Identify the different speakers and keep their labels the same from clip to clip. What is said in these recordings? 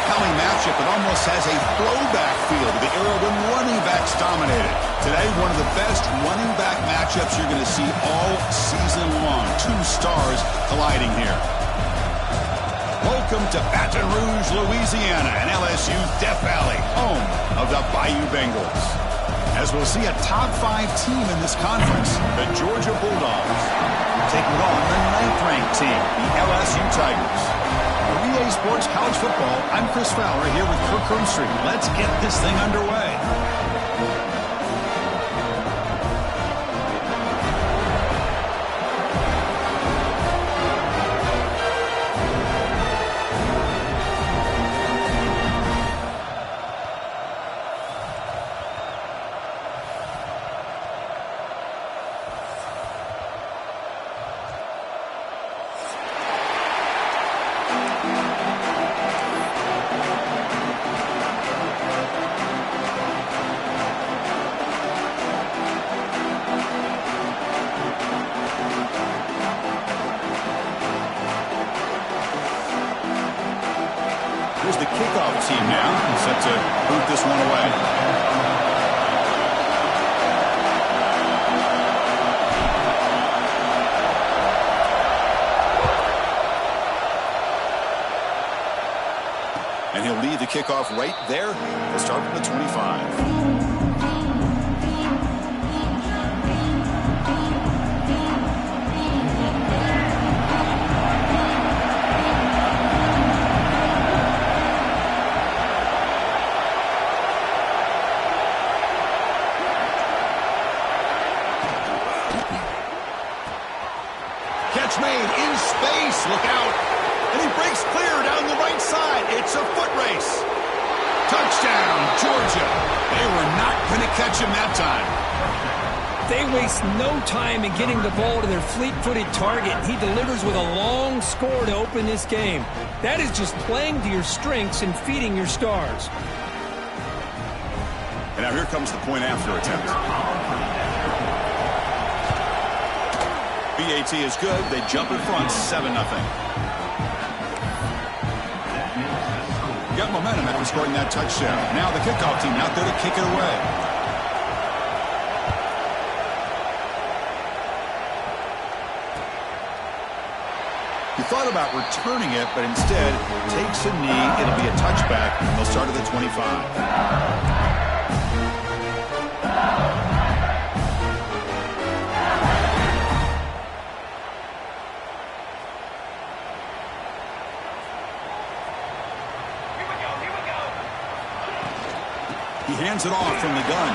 Speaker 1: compelling matchup. It almost has a throwback feel to the era when running backs dominated. Today, one of the best running back matchups you're going to see all season long. Two stars colliding here. Welcome to Baton Rouge, Louisiana, and LSU's Death Valley, home of the Bayou Bengals. As we'll see a top 5 team in this conference, the Georgia Bulldogs, taking on the 9th-ranked team, the LSU Tigers. For EA Sports College Football, I'm Chris Fowler here with Kirk Herbstreit. Let's get this thing underway. Here's the kickoff team now, set to boot this one away. And he'll lead the kickoff right there. He'll start from the 25. Made in space. Look out. And he breaks clear down the right side. It's a foot race. Touchdown, Georgia. They were not going to catch him that time.
Speaker 2: They waste no time in getting the ball to their fleet-footed target. He delivers with a long score to open this game. That is just playing to your strengths and feeding your stars.
Speaker 1: And now here comes the point after attempt. BAT is good. They jump in front, 7-0. Got momentum after scoring that touchdown. Now the kickoff team out there to kick it away. He thought about returning it, but instead takes a knee. It'll be a touchback. They'll start at the 25. He hands it off from the gun.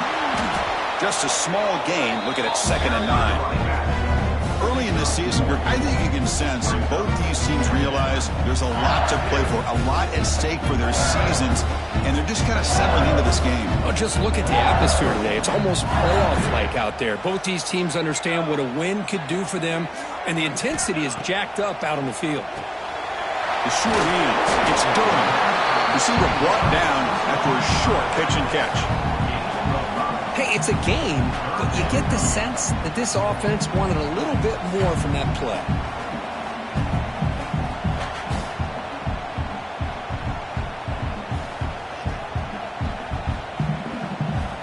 Speaker 1: Just a small gain. Look at it, 2nd and 9. Early in this season, I think you can sense both these teams realize there's a lot to play for, a lot at stake for their seasons, and they're just kind of settling into this game.
Speaker 2: Oh, just look at the atmosphere today. It's almost playoff-like out there. Both these teams understand what a win could do for them, and the intensity is jacked up out on the field.
Speaker 1: The sure hands. It's Durham. Receiver brought down after a short pitch and catch.
Speaker 2: Hey, it's a game, but you get the sense that this offense wanted a little bit more from that play.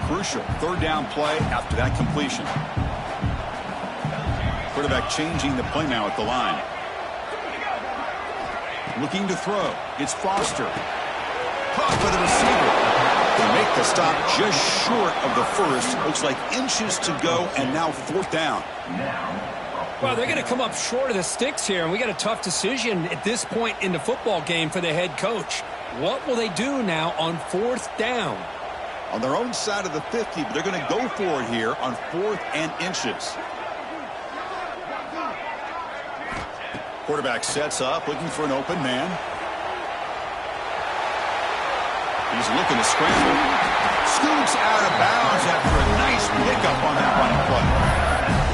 Speaker 1: Crucial 3rd down play after that completion. Quarterback changing the play now at the line. Looking to throw. It's Foster. Caught by the receiver. They make the stop just short of the first. Looks like inches to go, and now 4th down.
Speaker 2: Well, they're going to come up short of the sticks here, and we got a tough decision at this point in the football game for the head coach. What will they do now on 4th down?
Speaker 1: On their own side of the 50, but they're going to go for it here on 4th and inches. Quarterback sets up, looking for an open man. He's looking to scramble. Scoots out of bounds after a nice pickup on that running play.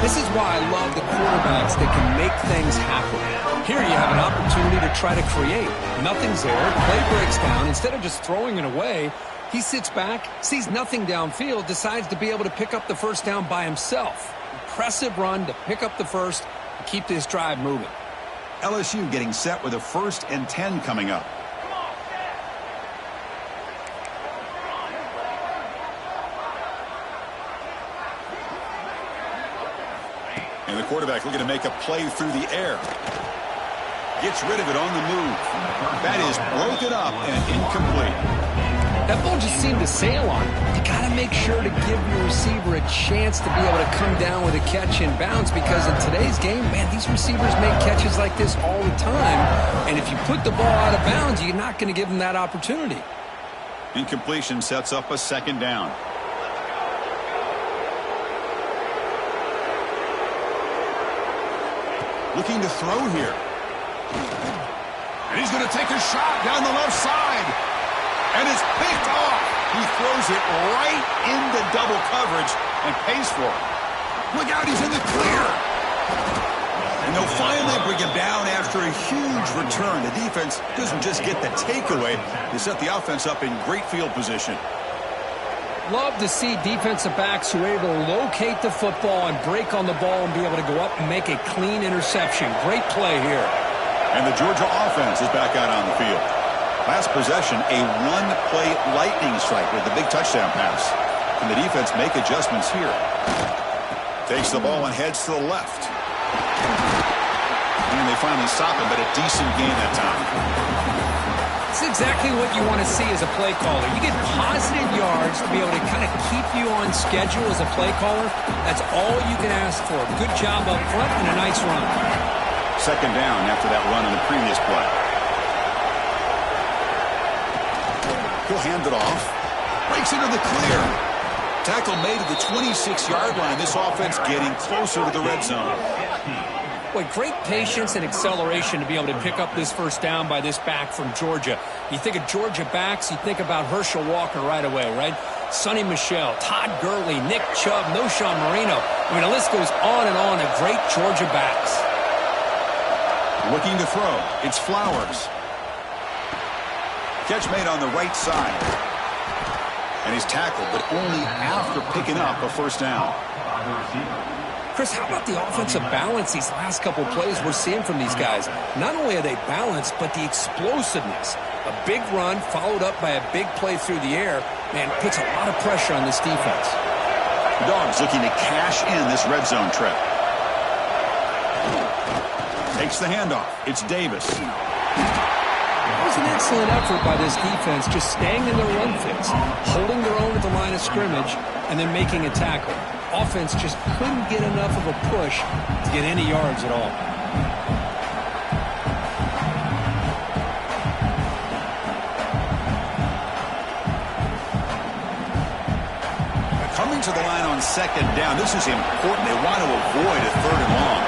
Speaker 2: This is why I love the quarterbacks that can make things happen. Here you have an opportunity to try to create. Nothing's there. Play breaks down. Instead of just throwing it away, he sits back, sees nothing downfield, decides to be able to pick up the 1st down by himself. Impressive run to pick up the first and keep this drive moving.
Speaker 1: LSU getting set with a 1st and 10 coming up. And the quarterback looking to make a play through the air. Gets rid of it on the move. That is broken up and incomplete.
Speaker 2: That ball just seemed to sail on him. You got to make sure to give your receiver a chance to be able to come down with a catch and bounce, because in today's game, man, these receivers make catches like this all the time. And if you put the ball out of bounds, you're not going to give them that opportunity.
Speaker 1: Incompletion sets up a second down. Looking to throw here. And he's going to take a shot down the left side. And it's picked off. He throws it right into double coverage and pays for it. Look out, he's in the clear. And they'll finally bring him down after a huge return. The defense doesn't just get the takeaway. They set the offense up in great field position.
Speaker 2: Love to see defensive backs who are able to locate the football and break on the ball and be able to go up and make a clean interception. Great play here.
Speaker 1: And the Georgia offense is back out on the field. Last possession, a one-play lightning strike with the big touchdown pass. Can the defense make adjustments here? Takes the ball and heads to the left. And they finally stop him, but a decent gain that time.
Speaker 2: It's exactly what you want to see as a play caller. You get positive yards to be able to kind of keep you on schedule as a play caller. That's all you can ask for. Good job up front and a nice run.
Speaker 1: Second down after that run in the previous play. He'll hand it off. Breaks into the clear. Tackle made at the 26-yard line. This offense getting closer to the red zone.
Speaker 2: Boy, great patience and acceleration to be able to pick up this first down by this back from Georgia. You think of Georgia backs, you think about Herschel Walker right away, right? Sonny Michel, Todd Gurley, Nick Chubb, Noshawn Marino. I mean, the list goes on and on of great Georgia backs.
Speaker 1: Looking to throw. It's Flowers. Catch made on the right side. And he's tackled, but only after picking up a first down.
Speaker 2: Chris, how about the offensive balance these last couple plays we're seeing from these guys? Not only are they balanced, but the explosiveness. A big run followed up by a big play through the air, man, puts a lot of pressure on this defense.
Speaker 1: The Dogs looking to cash in this red zone trip. Takes the handoff. It's Davis.
Speaker 2: It was an excellent effort by this defense, just staying in their run fits, holding their own at the line of scrimmage, and then making a tackle. Offense just couldn't get enough of a push to get any yards at all.
Speaker 1: Coming to the line on second down. This is important. They want to avoid a third and long.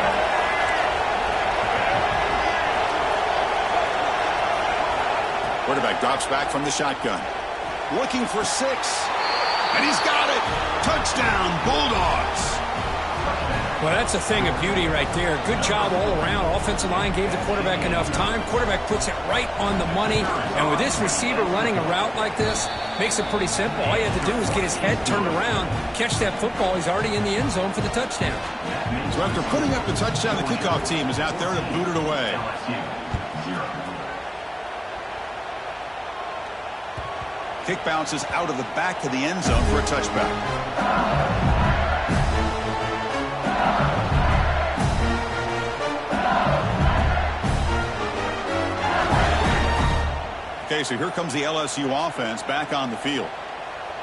Speaker 1: Quarterback drops back from the shotgun. Looking for 6. And he's got it. Touchdown, Bulldogs.
Speaker 2: Well, that's a thing of beauty right there. Good job all around. Offensive line gave the quarterback enough time. Quarterback puts it right on the money. And with this receiver running a route like this, makes it pretty simple. All you have to do is get his head turned around, catch that football. He's already in the end zone for the touchdown.
Speaker 1: So after putting up the touchdown, the kickoff team is out there to boot it away. Kick bounces out of the back of the end zone for a touchback. Okay, so here comes the LSU offense back on the field.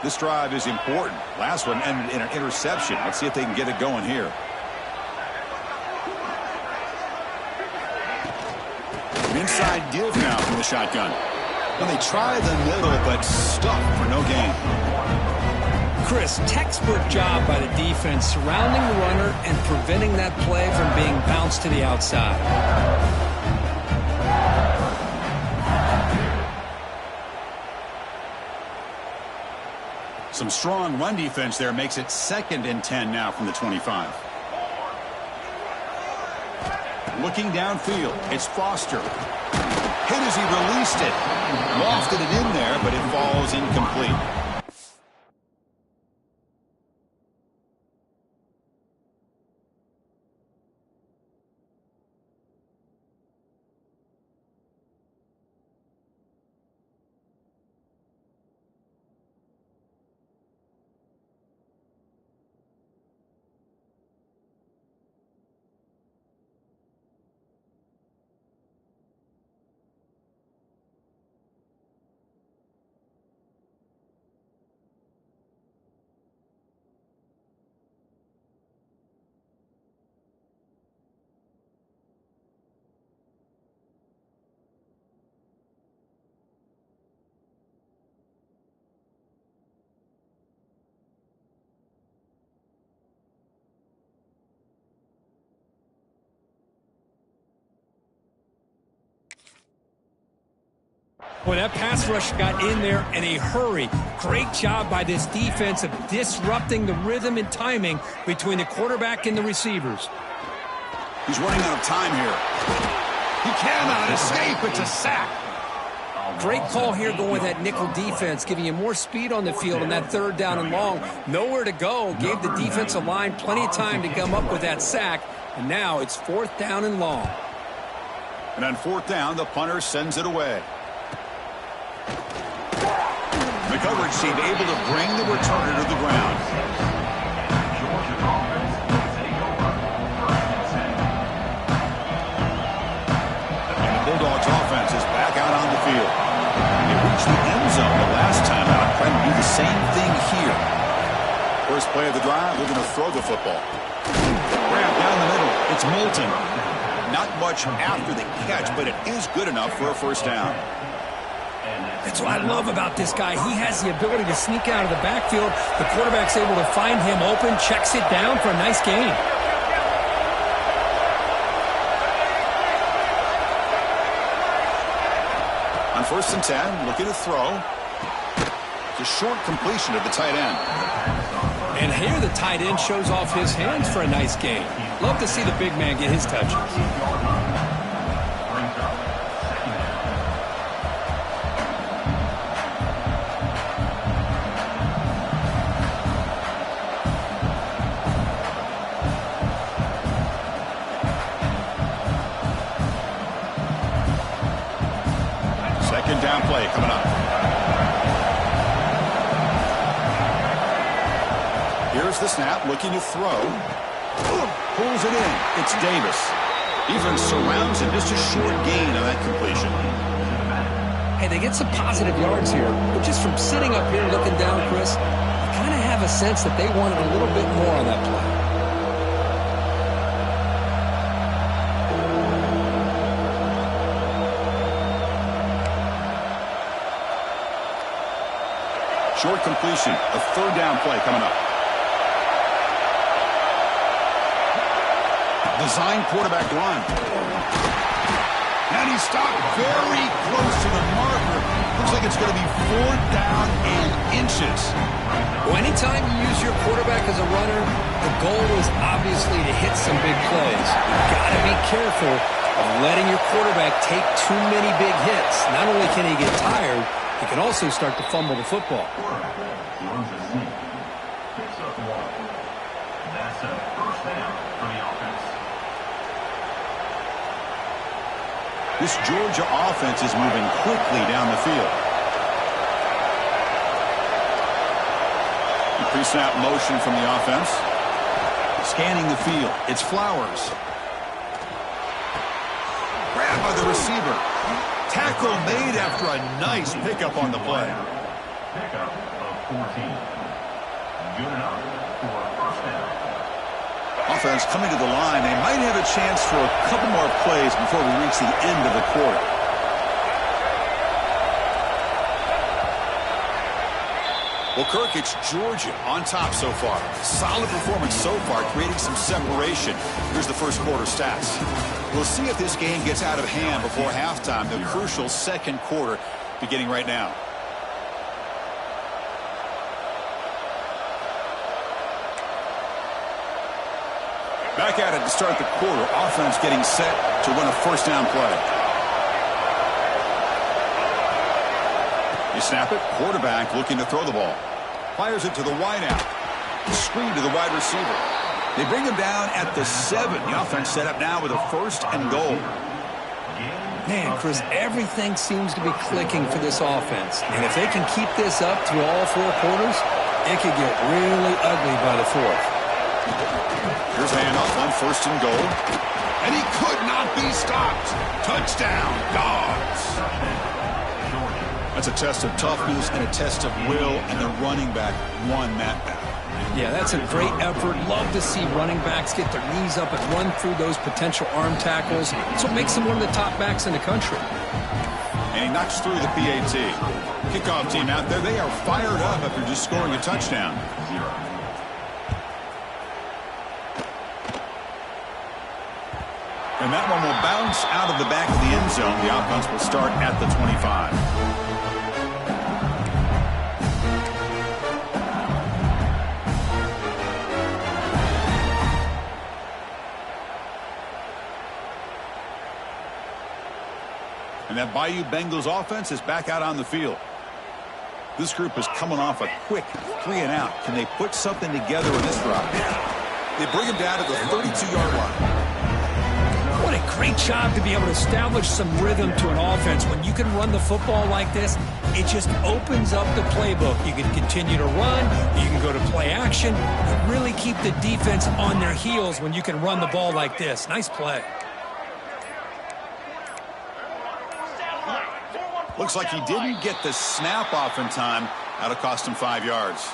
Speaker 1: This drive is important. Last one ended in an interception. Let's see if they can get it going here. An inside give now from the shotgun. And they try the middle, but stuck for no gain.
Speaker 2: Chris, textbook job by the defense surrounding the runner and preventing that play from being bounced to the outside.
Speaker 1: Some strong run defense there makes it 2nd and 10 now from the 25. Looking downfield, it's Foster. Hit as he released it. Lofted it in there, but it falls incomplete.
Speaker 2: Boy, that pass rush got in there in a hurry. Great job by this defense of disrupting the rhythm and timing between the quarterback and the receivers.
Speaker 1: He's running out of time here. He cannot escape. It's a sack.
Speaker 2: Great call here going with that nickel defense, giving you more speed on the field on that third down and long. Nowhere to go. Gave the defensive line plenty of time to come up with that sack. And now it's 4th down and long.
Speaker 1: And on 4th down, the punter sends it away. The coverage team able to bring the returner to the ground. And the Bulldogs offense is back out on the field. They reached the end zone the last time out, trying to do the same thing here. First play of the drive, we're going to throw the football. Grab down the middle. It's Moulton. Not much after the catch, but it is good enough for a first down.
Speaker 2: That's what I love about this guy. He has the ability to sneak out of the backfield. The quarterback's able to find him open, checks it down for a nice gain.
Speaker 1: On 1st and 10, looking to throw. It's a short completion of the tight end.
Speaker 2: And here the tight end shows off his hands for a nice gain. Love to see the big man get his touches.
Speaker 1: Second down play coming up. Here's the snap, looking to throw. Pulls it in. It's Davis. Defense surrounds him. Just a short gain on that completion.
Speaker 2: Hey, they get some positive yards here, but just from sitting up here looking down, Chris, I kind of have a sense that they wanted a little bit more on that play.
Speaker 1: Short completion. A 3rd down play coming up. Design quarterback run. And he stopped very close to the marker. Looks like it's going to be 4th down and inches.
Speaker 2: Well, anytime you use your quarterback as a runner, the goal is obviously to hit some big plays. You've got to be careful of letting your quarterback take too many big hits. Not only can he get tired, he can also start to fumble the football.
Speaker 1: This Georgia offense is moving quickly down the field. The pre-snap motion from the offense. Scanning the field. It's Flowers. Grabbed by the receiver. Tackle made after a nice pickup on the play.
Speaker 3: Pickup of 14. Good enough for a first down.
Speaker 1: Offense coming to the line. They might have a chance for a couple more plays before we reach the end of the quarter. Well, Kirk, it's Georgia on top so far. Solid performance so far, creating some separation. Here's the first quarter stats. We'll see if this game gets out of hand before halftime, the crucial second quarter beginning right now. Back at it to start the quarter. Offense getting set to win a first down play. You snap it. Quarterback looking to throw the ball. Fires it to the wideout. Screen to the wide receiver. They bring him down at the 7. The offense set up now with a 1st and goal.
Speaker 2: Man, Chris, everything seems to be clicking for this offense. And if they can keep this up through all 4 quarters, it could get really ugly by the 4th.
Speaker 1: Here's a handoff on 1st and goal. And he could not be stopped. Touchdown, Dogs. That's a test of toughness and a test of will, and the running back won that battle.
Speaker 2: Yeah, that's a great effort. Love to see running backs get their knees up and run through those potential arm tackles. That's what makes them one of the top backs in the country.
Speaker 1: And he knocks through the PAT. Kickoff team out there, they are fired up after just scoring a touchdown. And that one will bounce out of the back of the end zone. The offense will start at the 25. And that Bayou Bengals offense is back out on the field. This group is coming off a quick 3-and-out. Can they put something together in this drive? They bring him down to the 32-yard line.
Speaker 2: What a great job to be able to establish some rhythm to an offense. When you can run the football like this, it just opens up the playbook. You can continue to run. You can go to play action. You really keep the defense on their heels when you can run the ball like this. Nice play.
Speaker 1: Looks like he didn't get the snap off in time. That'll cost him 5 yards.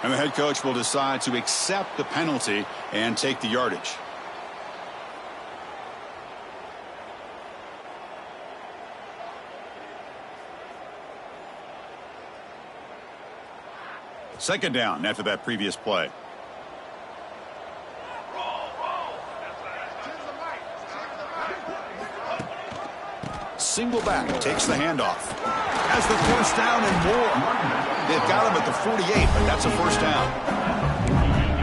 Speaker 1: And the head coach will decide to accept the penalty and take the yardage. Second down after that previous play. Single back takes the handoff. Has the first down and more. They've got him at the 48, but that's a first down.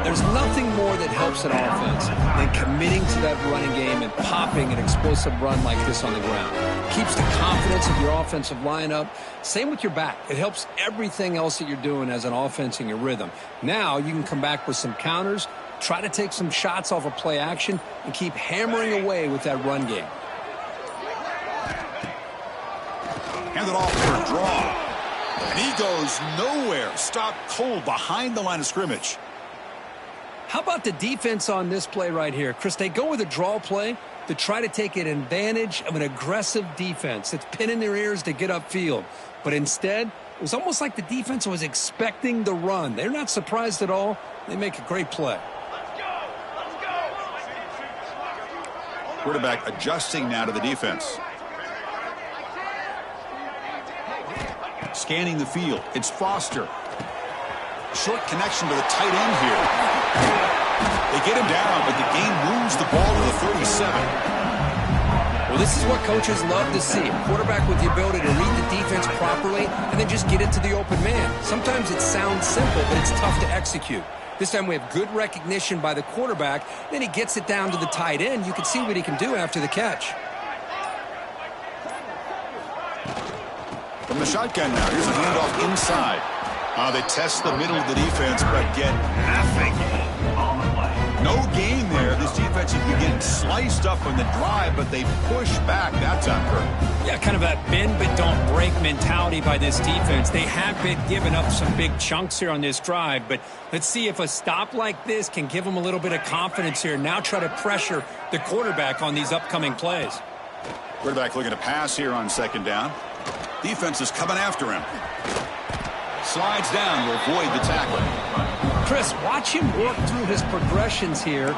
Speaker 2: There's nothing more that helps an offense than committing to that running game and popping an explosive run like this on the ground. Keeps the confidence of your offensive lineup. Same with your back. It helps everything else that you're doing as an offense in your rhythm. Now you can come back with some counters, try to take some shots off of play action, and keep hammering away with that run game.
Speaker 1: Hand it off for a draw. And he goes nowhere. Stopped cold behind the line of scrimmage.
Speaker 2: How about the defense on this play right here? Chris, they go with a draw play to try to take an advantage of an aggressive defense that's pinning their ears to get upfield. But instead, it was almost like the defense was expecting the run. They're not surprised at all. They make a great play.
Speaker 1: Quarterback adjusting now to the defense. Scanning the field. It's Foster. Short connection to the tight end here. They get him down, but the game moves the ball to the 37.
Speaker 2: Well, this is what coaches love to see. A quarterback with the ability to read the defense properly and then just get it to the open man. Sometimes it sounds simple, but it's tough to execute. This time we have good recognition by the quarterback. Then he gets it down to the tight end. You can see what he can do after the catch.
Speaker 1: From the shotgun now, here's a handoff inside. They test the middle of the defense, but get nothing. No gain there. This defense has been getting sliced up on the drive, but they push back that time, Kirk.
Speaker 2: Yeah, kind of a bend but don't break mentality by this defense. They have been giving up some big chunks here on this drive, but let's see if a stop like this can give them a little bit of confidence here. Now try to pressure the quarterback on these upcoming plays.
Speaker 1: Quarterback looking to pass here on second down. Defense is coming after him. Slides down to avoid the tackle.
Speaker 2: Chris, watch him work through his progressions here.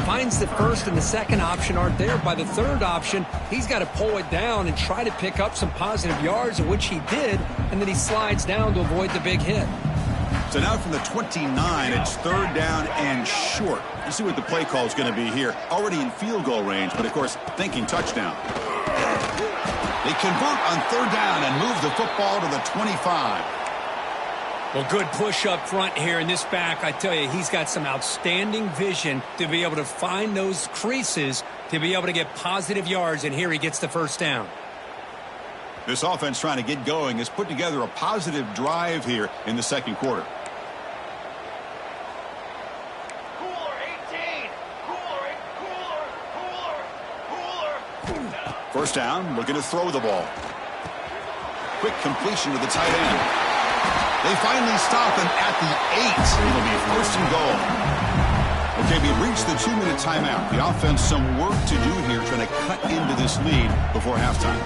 Speaker 2: Finds the first and the second option aren't there. By the third option, he's got to pull it down and try to pick up some positive yards, which he did, and then he slides down to avoid the big hit.
Speaker 1: So now from the 29, it's third down and short. You see what the play call is going to be here. Already in field goal range, but of course, thinking touchdown. They convert on third down and move the football to the 25.
Speaker 2: Well, good push up front here in this back. I tell you, he's got some outstanding vision to be able to find those creases, to be able to get positive yards, and here he gets the first down.
Speaker 1: This offense trying to get going has put together a positive drive here in the second quarter. First down, looking to throw the ball. Quick completion to the tight end. They finally stop him at the 8. It'll be first and goal. Okay, we've reached the 2-minute timeout. The offense some work to do here trying to cut into this lead before halftime.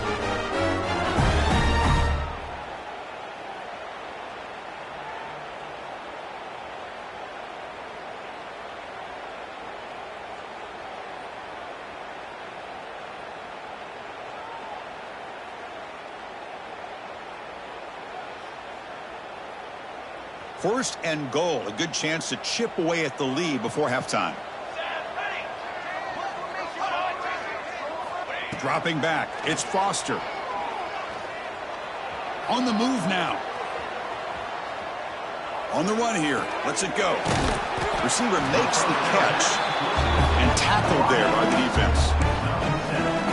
Speaker 1: First and goal, a good chance to chip away at the lead before halftime. Dropping back, it's Foster. On the move now. On the run here, lets it go. Receiver makes the catch and tackled there by the defense.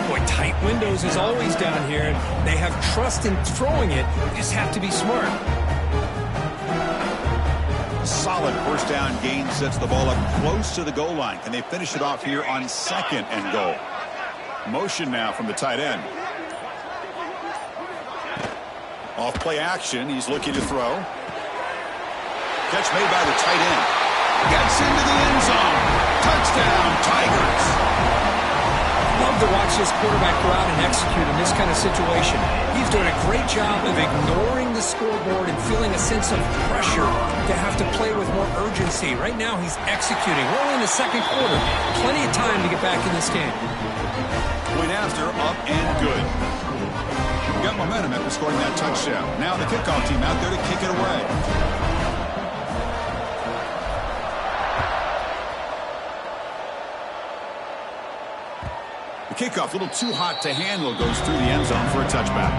Speaker 2: Boy, Tight windows as always down here. They have trust in throwing it. They just have to be smart.
Speaker 1: Solid first down gain sets the ball up close to the goal line. Can they finish it off here on 2nd and goal? Motion now from the tight end. Off play action. He's looking to throw. Catch made by the tight end. Gets into the end zone. Touchdown, Tigers.
Speaker 2: Love to watch this quarterback go out and execute in this kind of situation. He's doing a great job of ignoring the scoreboard and feeling a sense of pressure to have to play with more urgency. Right now he's executing. We're only in the 2nd quarter. Plenty of time to get back in this game.
Speaker 1: Point after, up and good. Got momentum after scoring that touchdown. Now the kickoff team out there to kick it away. The kickoff, a little too hot to handle, goes through the end zone for a touchback.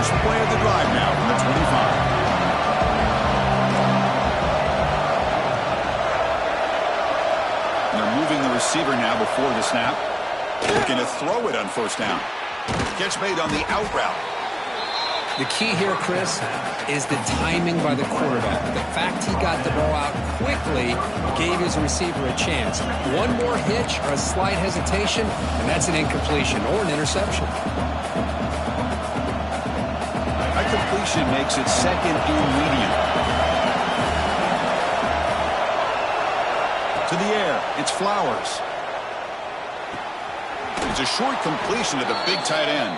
Speaker 1: Play of the drive now from the 25. And they're moving the receiver now before the snap. Looking to throw it on first down. Catch made on the out route.
Speaker 2: The key here, Chris, is the timing by the quarterback. The fact he got the ball out quickly gave his receiver a chance. One more hitch or a slight hesitation, and that's an incompletion or an interception.
Speaker 1: That completion makes it 2nd and medium. To the air, it's Flowers. It's a short completion to the big tight end.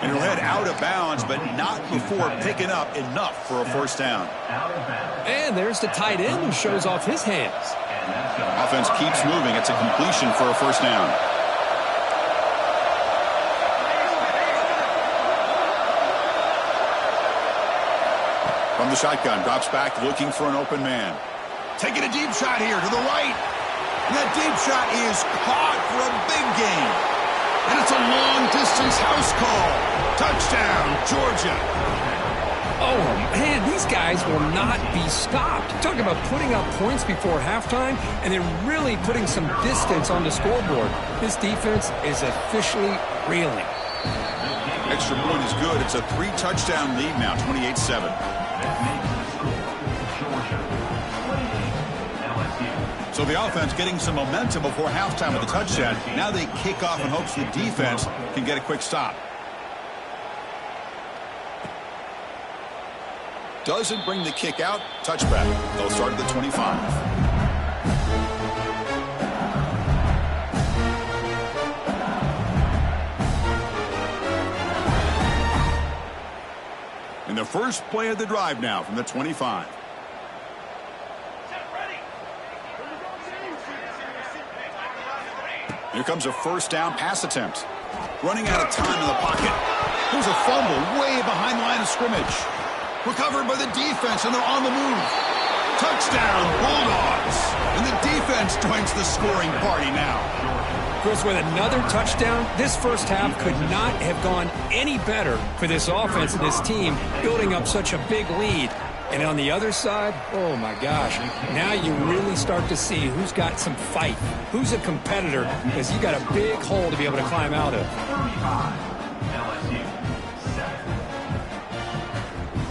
Speaker 1: And he'll head out of bounds, but not before picking up enough for a first down.
Speaker 2: And there's the tight end who shows off his hands.
Speaker 1: Offense keeps moving. It's a completion for a first down. From the shotgun, drops back, looking for an open man. Taking a deep shot here to the right. And that deep shot is caught for a big gain. And it's a long-distance house call. Touchdown, Georgia.
Speaker 2: Oh, man, these guys will not be stopped. Talk about putting up points before halftime and then really putting some distance on the scoreboard. This defense is officially reeling.
Speaker 1: Extra point is good. It's a 3-touchdown lead now, 28-7. So the offense getting some momentum before halftime with a touchdown. Now they kick off in hopes the defense can get a quick stop. Doesn't bring the kick out. Touchback. They'll start at the 25. In the first play of the drive now from the 25. Here comes a first down pass attempt. Running out of time in the pocket. There's a fumble way behind the line of scrimmage. Recovered by the defense, and they're on the move. Touchdown, Bulldogs. And the defense joins the scoring party now.
Speaker 2: Chris, with another touchdown, this first half could not have gone any better for this offense and this team, building up such a big lead. And on the other side, oh my gosh, now you really start to see who's got some fight, who's a competitor, because you got a big hole to be able to climb out of.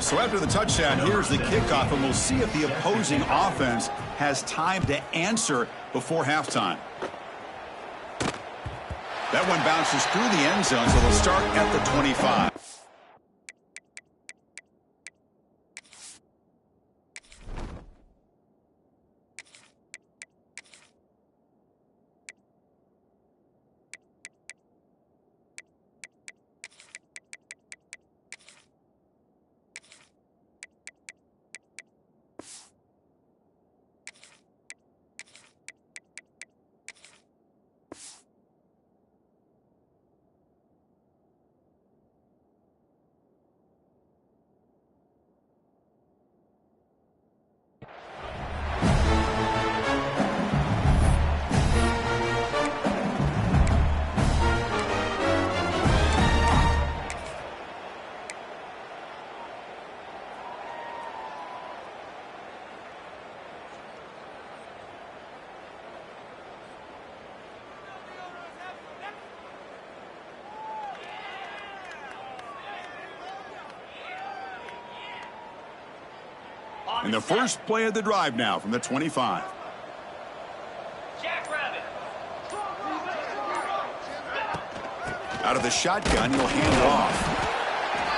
Speaker 1: So after the touchdown, here's the kickoff, and we'll see if the opposing offense has time to answer before halftime. That one bounces through the end zone, so they'll start at the 25. And the first play of the drive now from the 25. Out of the shotgun, he'll hand it off.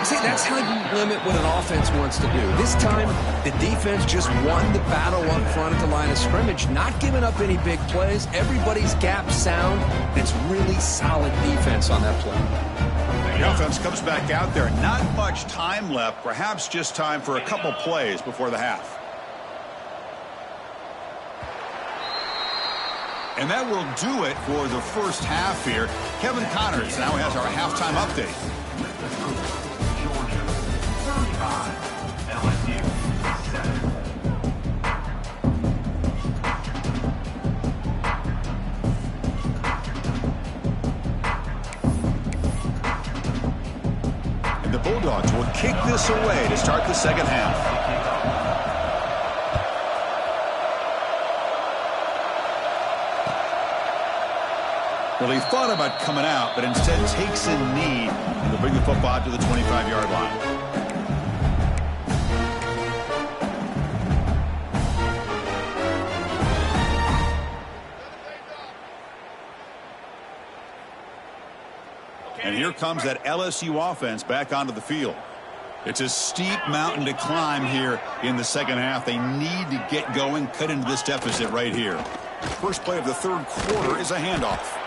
Speaker 2: See, that's how you limit what an offense wants to do. This time, the defense just won the battle up front at the line of scrimmage, not giving up any big plays. Everybody's gap sound. It's really solid defense on that play.
Speaker 1: The offense comes back out there. Not much time left. Perhaps just time for a couple plays before the half. And that will do it for the first half here. Kevin Connors now has our halftime update.
Speaker 3: Georgia 35, LSU 7.
Speaker 1: And the Bulldogs will kick this away to start the second half. Well, he thought about coming out, but instead takes a knee and will bring the football to the 25-yard line. And here comes that LSU offense back onto the field. It's a steep mountain to climb here in the second half. They need to get going, cut into this deficit right here. First play of the third quarter is a handoff.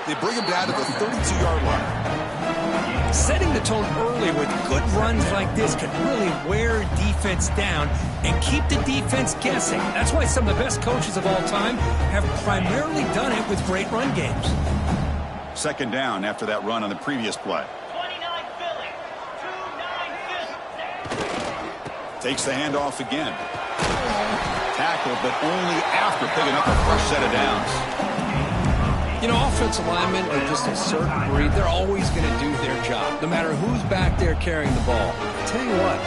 Speaker 1: They bring him down to the 32-yard line.
Speaker 2: Setting the tone early with good runs like this can really wear defense down and keep the defense guessing. That's why some of the best coaches of all time have primarily done it with great run games.
Speaker 1: Second down after that run on the previous play.
Speaker 4: 29 Philly. 2-9
Speaker 1: Takes the handoff again. Tackled, but only after picking up a fresh set of downs.
Speaker 2: You know, offensive linemen are just a certain breed. They're always going to do their job, no matter who's back there carrying the ball. I'll tell you what,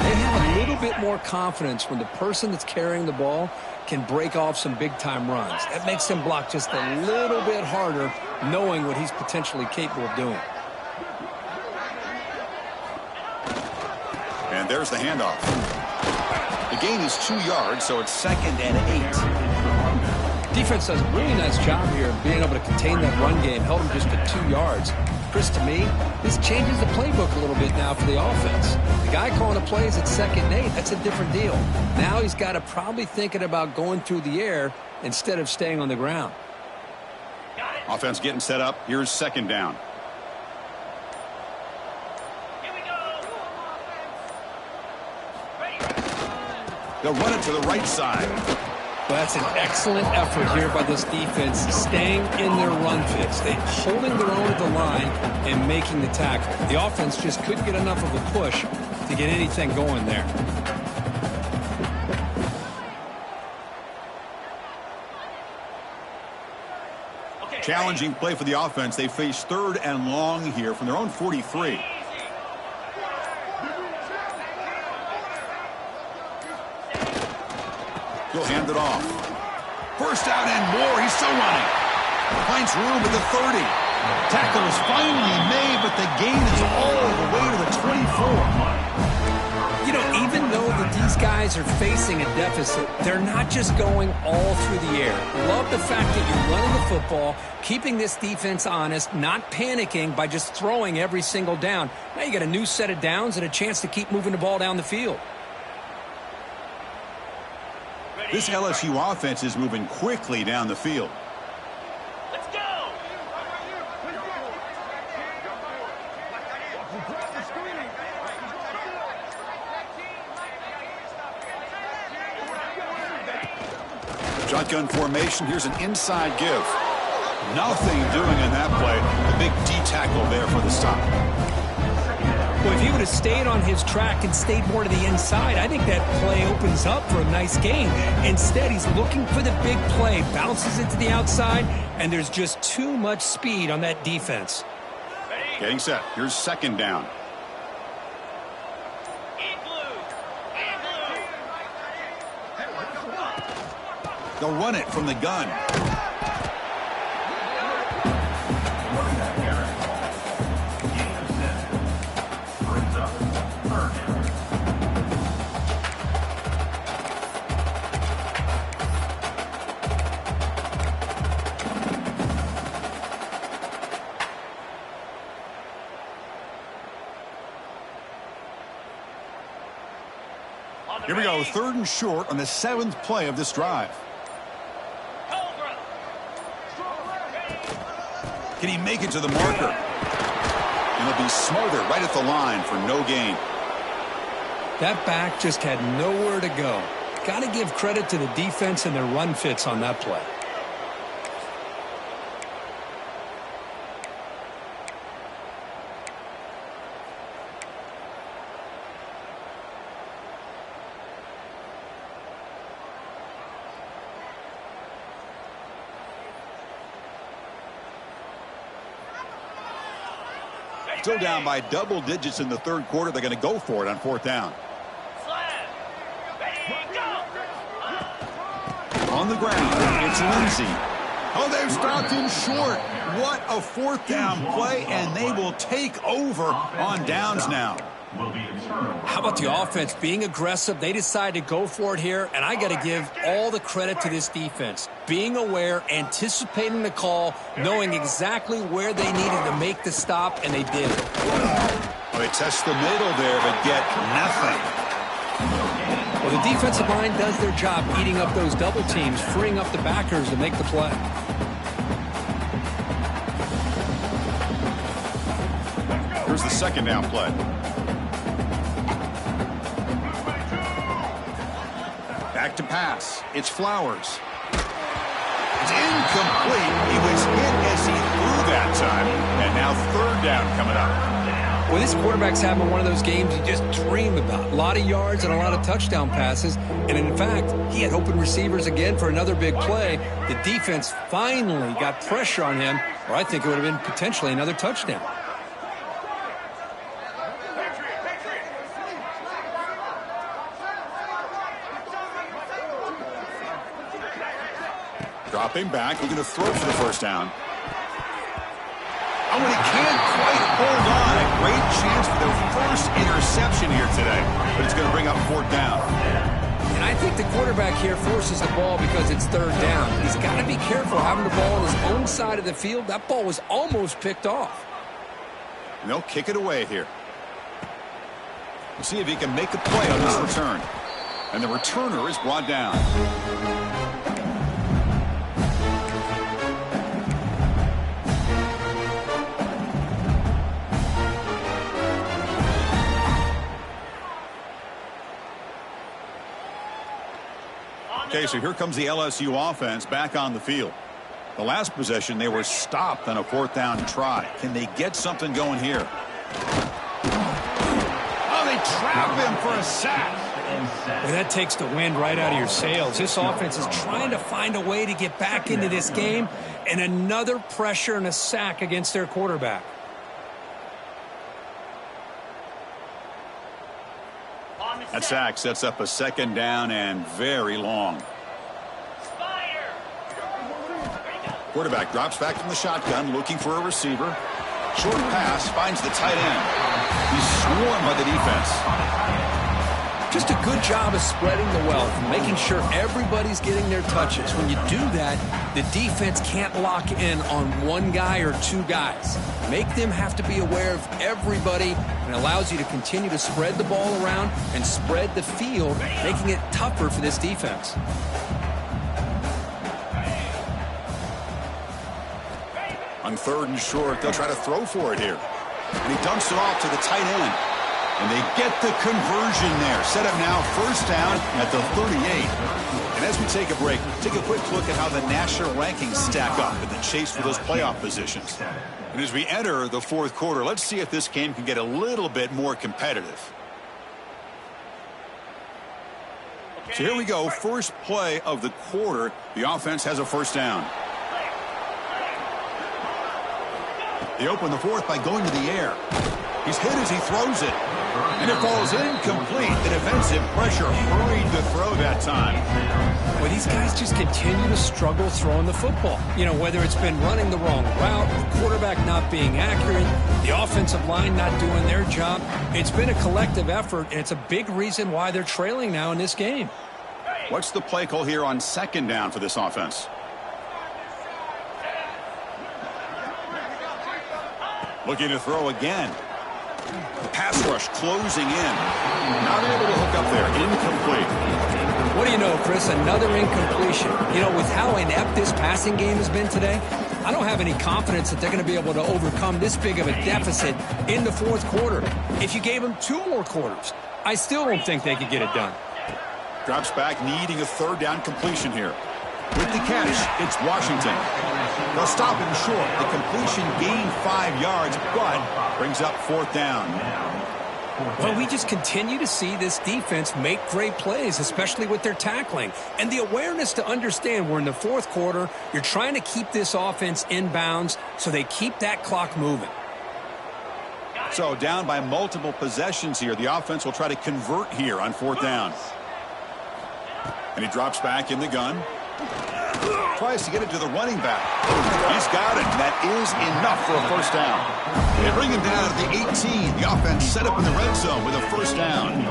Speaker 2: they have a little bit more confidence when the person that's carrying the ball can break off some big-time runs. That makes them block just a little bit harder, knowing what he's potentially capable of doing.
Speaker 1: And there's the handoff. The gain is 2 yards, so it's 2nd and 8.
Speaker 2: Defense does a really nice job here of being able to contain that run game, held him just to 2 yards. Chris, to me, this changes the playbook a little bit now for the offense. The guy calling the plays at 2nd and 8, that's a different deal. Now he's got to probably thinking about going through the air instead of staying on the ground.
Speaker 1: Offense getting set up. Here's second down.
Speaker 4: Here we go.
Speaker 1: They'll run it to the right side.
Speaker 2: Well, that's an excellent effort here by this defense, staying in their run fits. They're holding their own at the line and making the tackle. The offense just couldn't get enough of a push to get anything going there.
Speaker 1: Challenging play for the offense. They face 3rd and long here from their own 43. He'll hand it off. First down and more. He's still running. Finds room at the 30. Tackle is finally made, but the gain is all the way to the 24.
Speaker 2: You know, even though these guys are facing a deficit, they're not just going all through the air. Love the fact that you're running the football, keeping this defense honest, not panicking by just throwing every single down. Now you got a new set of downs and a chance to keep moving the ball down the field.
Speaker 1: This LSU offense is moving quickly down the field.
Speaker 4: Let's go.
Speaker 1: Shotgun formation. Here's an inside give. Nothing doing in that play. The big D tackle there for the stop.
Speaker 2: Well, if he would have stayed on his track and stayed more to the inside, I think that play opens up for a nice gain. Instead, he's looking for the big play, bounces it to the outside, and there's just too much speed on that defense.
Speaker 1: Getting set. Here's second down. They'll run it from the gun. Here we go, 3rd and short on the 7th play of this drive.
Speaker 4: Cobra.
Speaker 1: Can he make it to the marker? And he'll be smothered right at the line for no gain.
Speaker 2: That back just had nowhere to go. Got to give credit to the defense and their run fits on that play.
Speaker 1: Still down by double digits in the 3rd quarter. They're going to go for it on 4th down.
Speaker 4: Slam. Ready, go.
Speaker 1: On the ground, it's Lindsey. Oh, they've stopped him short. What a 4th down play, and they will take over on downs now.
Speaker 2: How about the offense being aggressive? They decide to go for it here, and I got to give all the credit to this defense. Being aware, anticipating the call, knowing exactly where they needed to make the stop, and they did it.
Speaker 1: Well, they test the middle there, but get nothing.
Speaker 2: Well, the defensive line does their job eating up those double teams, freeing up the backers to make the play.
Speaker 1: Here's the 2nd down play. Back to pass. It's Flowers. It's incomplete. He was hit as he threw that time. And now 3rd down coming up.
Speaker 2: Well, this quarterback's having one of those games you just dream about. A lot of yards and a lot of touchdown passes. And in fact, he had open receivers again for another big play. The defense finally got pressure on him, or I think it would have been potentially another touchdown.
Speaker 1: Dropping back, looking to throw for the 1st down. Oh, and he can't quite hold on. A great chance for their 1st interception here today. But it's going to bring up 4th down.
Speaker 2: And I think the quarterback here forces the ball because it's 3rd down. He's got to be careful having the ball on his own side of the field. That ball was almost picked off.
Speaker 1: And they'll kick it away here. We'll see if he can make a play on this return. And the returner is brought down. Okay, so here comes the LSU offense back on the field. The last possession, they were stopped on a 4th down try. Can they get something going here? Oh, they trap him for a sack.
Speaker 2: Well, that takes the wind right out of your sails. This offense is trying to find a way to get back into this game, and another pressure and a sack against their quarterback.
Speaker 1: That sack sets up a 2nd down and very long. Quarterback drops back from the shotgun, looking for a receiver. Short pass finds the tight end. He's swarmed by the defense.
Speaker 2: Just a good job of spreading the wealth and making sure everybody's getting their touches. When you do that, the defense can't lock in on one guy or 2 guys. Make them have to be aware of everybody, and allows you to continue to spread the ball around and spread the field, making it tougher for this defense.
Speaker 1: On 3rd and short, they'll try to throw for it here. And he dumps it off to the tight end. And they get the conversion there. Set up now 1st down at the 38. And as we take a break, take a quick look at how the national rankings stack up in the chase for those playoff positions. And as we enter the 4th quarter, let's see if this game can get a little bit more competitive. So here we go, first play of the quarter. The offense has a 1st down. They open the 4th by going to the air. He's hit as he throws it. And it falls incomplete. The defensive pressure hurried to throw that time.
Speaker 2: Well, these guys just continue to struggle throwing the football. You know, whether it's been running the wrong route, the quarterback not being accurate, the offensive line not doing their job. It's been a collective effort, and it's a big reason why they're trailing now in this game.
Speaker 1: What's the play call here on 2nd down for this offense? Looking to throw again. The pass rush closing in. Not able to hook up there. Incomplete.
Speaker 2: What do you know, Chris? Another incompletion. You know, with how inept this passing game has been today, I don't have any confidence that they're going to be able to overcome this big of a deficit in the fourth quarter. If you gave them 2 more quarters, I still don't think they could get it done.
Speaker 1: Drops back, needing a third down completion here. With the catch, it's Washington. They'll stop him short. The completion gained 5 yards, but brings up fourth down.
Speaker 2: Well, we just continue to see this defense make great plays, especially with their tackling. And the awareness to understand we're in the fourth quarter, you're trying to keep this offense in bounds so they keep that clock moving.
Speaker 1: So down by multiple possessions here. The offense will try to convert here on fourth down. And he drops back in the gun. Tries to get it to the running back. He's got it. That is enough for a first down. They bring him down at the 18. The offense set up in the red zone with a first down.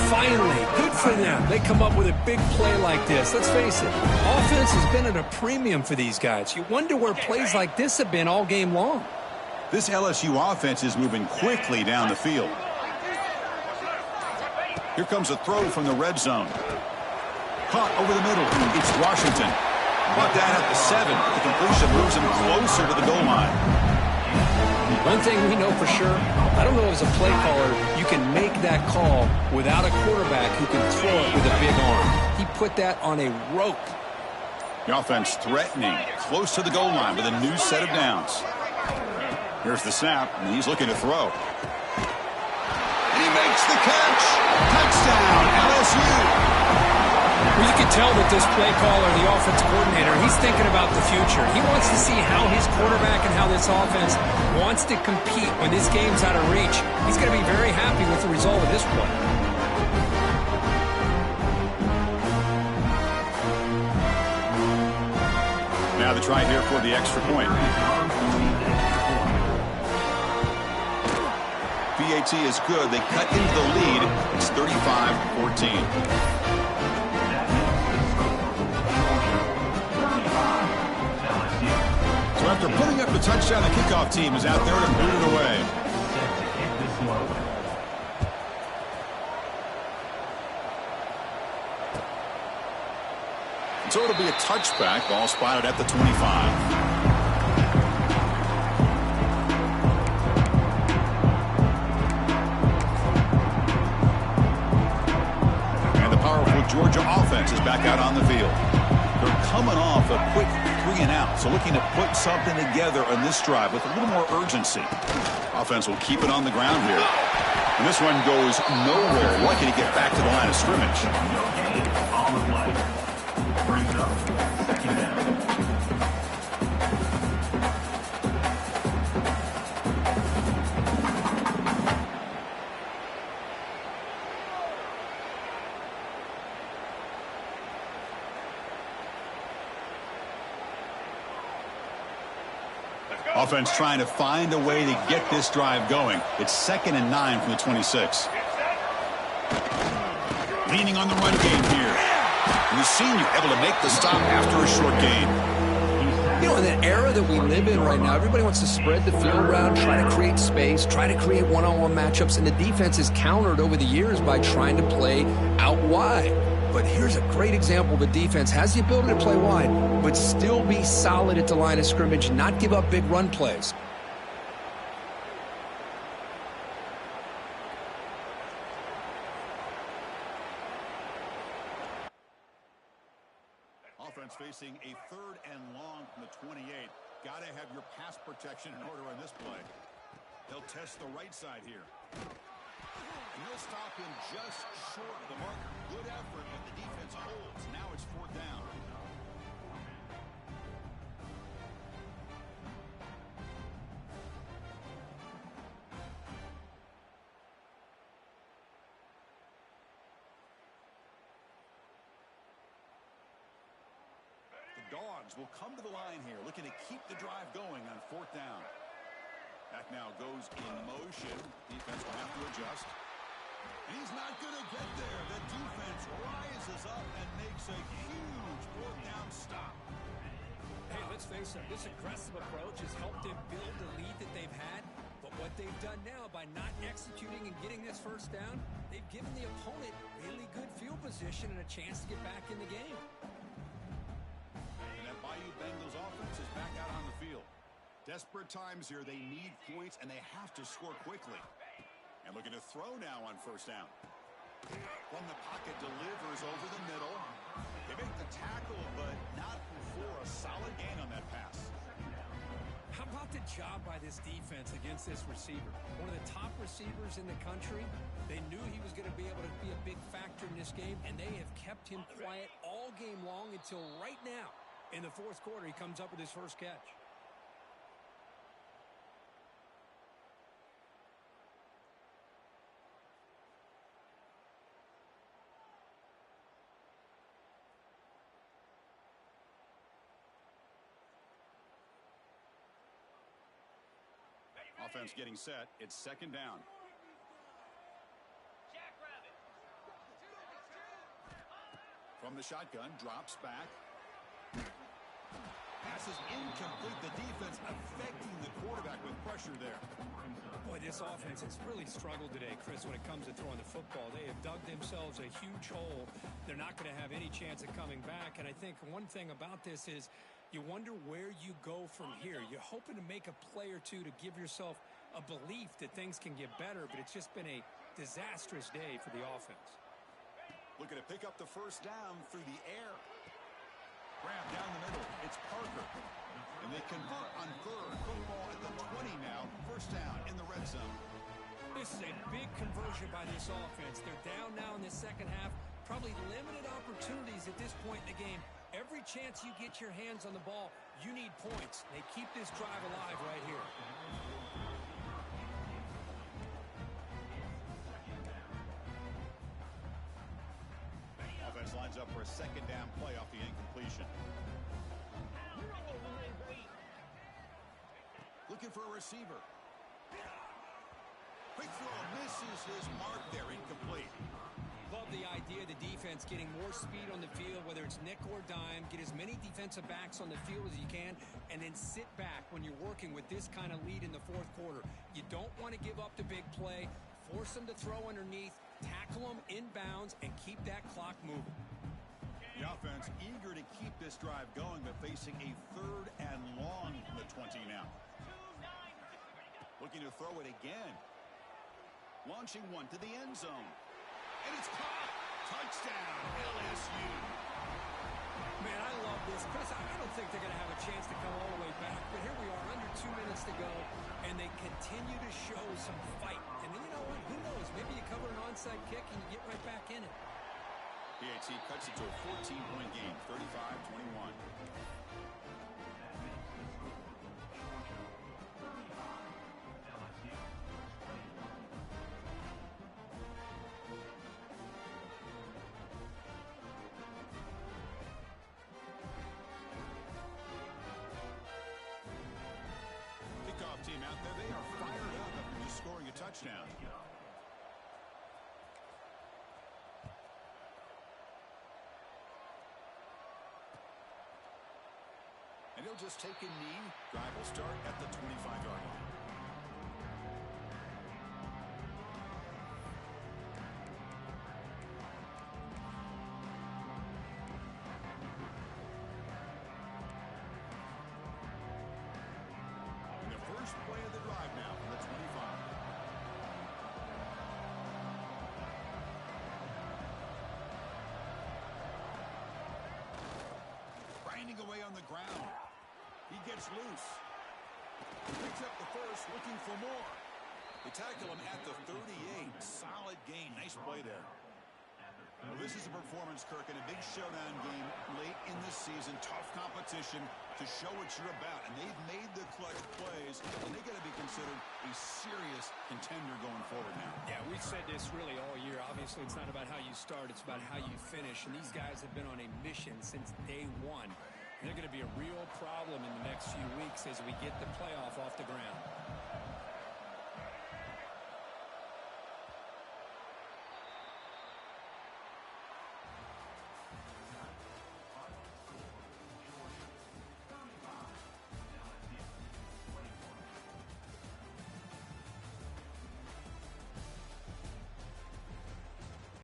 Speaker 2: Finally, good for them. They come up with a big play like this. Let's face it, offense has been at a premium for these guys. You wonder where plays like this have been all game long.
Speaker 1: This LSU offense is moving quickly down the field. Here comes a throw from the red zone. Caught over the middle. It's Washington. Brought down at the 7. The completion moves him closer to the goal line.
Speaker 2: One thing we know for sure, I don't know as a play caller, you can make that call without a quarterback who can throw it with a big arm. He put that on a rope.
Speaker 1: The offense threatening, close to the goal line with a new set of downs. Here's the snap, and he's looking to throw. And he makes the catch. Touchdown, LSU.
Speaker 2: Well, you can tell that this play caller, the offense coordinator, he's thinking about the future. He wants to see how his quarterback and how this offense wants to compete when this game's out of reach. He's going to be very happy with the result of this play.
Speaker 1: Now the try here for the extra point. PAT is good. They cut into the lead. It's 35-14. So after putting up the touchdown, the kickoff team is out there to boot it away. So it'll be a touchback. Ball spotted at the 25. Georgia offense is back out on the field. They're coming off a quick 3-and-out, so looking to put something together on this drive with a little more urgency. Offense will keep it on the ground here. And this one goes nowhere. Lucky to get back to the line of scrimmage.
Speaker 3: On the play. Brings up second down.
Speaker 1: Offense trying to find a way to get this drive going. It's 2nd and 9 from the 26. Leaning on the run game here. And the senior able to make the stop after a short gain.
Speaker 2: You know, in the era that we live in right now, everybody wants to spread the field around, try to create space, try to create one-on-one matchups, and the defense is countered over the years by trying to play out wide. But here's a great example. The defense has the ability to play wide, but still be solid at the line of scrimmage, not give up big run plays.
Speaker 1: Offense facing a 3rd and long from the 28. Got to have your pass protection in order on this play. They'll test the right side here. And he'll stop him just short of the marker. Good effort, but the defense holds. Now it's 4th down. The Dogs will come to the line here, looking to keep the drive going on 4th down. Back now goes in motion. Defense will have to adjust. He's not going to get there. The defense rises up and makes a huge 4th down stop.
Speaker 2: Hey, let's face it, this aggressive approach has helped them build the lead that they've had. But What they've done now by not executing and getting this first down, they've given the opponent really good field position and a chance to get back in the game.
Speaker 1: And that Bayou Bengals offense is back out on the field. Desperate times here. They need points, and they have to score quickly. And looking to throw now on first down. From the pocket, delivers over the middle. They make the tackle, but not for a solid gain on that pass.
Speaker 2: How about the job by this defense against this receiver? One of the top receivers in the country. They knew he was going to be able to be a big factor in this game, and they have kept him quiet all game long until right now. In the fourth quarter, he comes up with his first catch.
Speaker 1: Offense getting set. It's second down.
Speaker 4: Jackrabbit.
Speaker 1: From the shotgun, drops back. Pass is incomplete. The defense affecting the quarterback with pressure there.
Speaker 2: Boy, this offense has really struggled today, Chris, when it comes to throwing the football. They have dug themselves a huge hole. They're not going to have any chance of coming back. And I think one thing about this is you wonder where you go from here. You're hoping to make a play or two to give yourself a belief that things can get better, but it's just been a disastrous day for the offense.
Speaker 1: Looking to pick up the first down through the air. Grab down the middle. It's Parker. And they convert on third. Football at the 20 now. First down in the red zone.
Speaker 2: This is a big conversion by this offense. They're down now in the second half. Probably limited opportunities at this point in the game. Every chance you get your hands on the ball, you need points. They keep this drive alive right here.
Speaker 1: Offense lines up for a second down play off the incompletion. Looking for a receiver. Quick throw, misses his mark there, incomplete.
Speaker 2: Love the idea of the defense getting more speed on the field, whether it's nickel or dime. Get as many defensive backs on the field as you can, and then sit back when you're working with this kind of lead in the fourth quarter. You don't want to give up the big play. Force them to throw underneath, tackle them in bounds, and keep that clock moving.
Speaker 1: The offense eager to keep this drive going, but facing a third and long from the 20 now. Looking to throw it again. Launching one to the end zone. And it's caught. Touchdown, LSU.
Speaker 2: Man, I love this. Chris, I don't think they're going to have a chance to come all the way back, but here we are, under 2 minutes to go, and they continue to show some fight. And then you know what? Who knows? Maybe you cover an onside kick and you get right back in it.
Speaker 1: PAT cuts it to a 14-point game, 35-21. Team out there, they are fired up after just scoring a touchdown. And he'll just take a knee. Drive will start at the 25-yard line. Play of the drive now from the 25. Grinding away on the ground. He gets loose. Picks up the first, looking for more. They tackle him at the 38. Solid gain. Nice play there. Well, this is a performance, Kirk, in a big showdown game late in the season. Tough competition to show what you're about. And they've made the clutch plays, and they got to be considered a serious contender going forward now.
Speaker 2: Yeah, we've said this really all year. Obviously, it's not about how you start. It's about how you finish. And these guys have been on a mission since day one. And they're going to be a real problem in the next few weeks as we get the playoff off the ground.